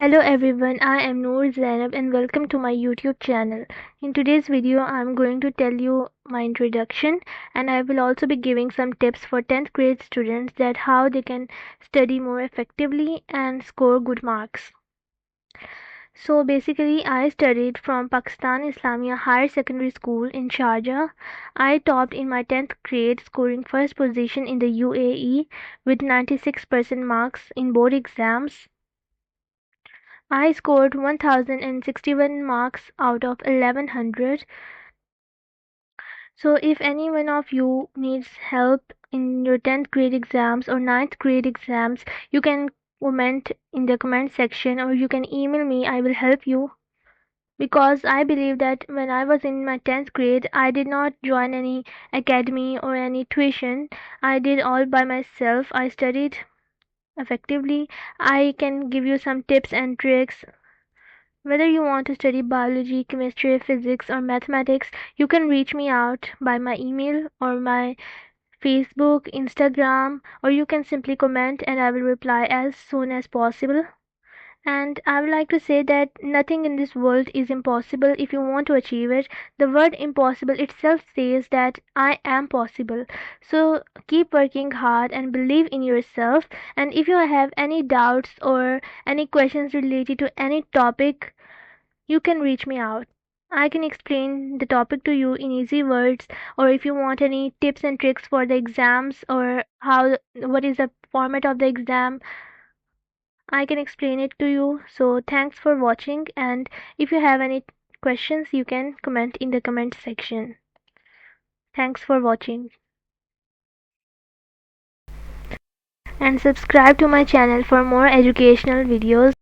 Hello everyone, I am Noor Zainab and welcome to my YouTube channel. In today's video, I am going to tell you my introduction and I will also be giving some tips for 10th grade students that how they can study more effectively and score good marks. So basically, I studied from Pakistan Islamia Higher Secondary School in Sharjah. I topped in my 10th grade, scoring first position in the UAE with 96% marks in board exams. I scored 1061 marks out of 1100. So if any one of you needs help in your 10th grade exams or 9th grade exams, you can comment in the comment section or you can email me. I will help you. Because I believe that when I was in my 10th grade, I did not join any academy or any tuition. I did all by myself. I studied effectively. I can give you some tips and tricks. Whether you want to study biology, chemistry, physics, or mathematics, you can reach me out by my email or my Facebook, Instagram, or you can simply comment and I will reply as soon as possible. And I would like to say that nothing in this world is impossible if you want to achieve it. The word impossible itself says that I am possible. So keep working hard and believe in yourself. And if you have any doubts or any questions related to any topic, you can reach me out. I can explain the topic to you in easy words, or if you want any tips and tricks for the exams or what is the format of the exam, I can explain it to you. So thanks for watching, and if you have any questions, you can comment in the comment section. Thanks for watching. And subscribe to my channel for more educational videos.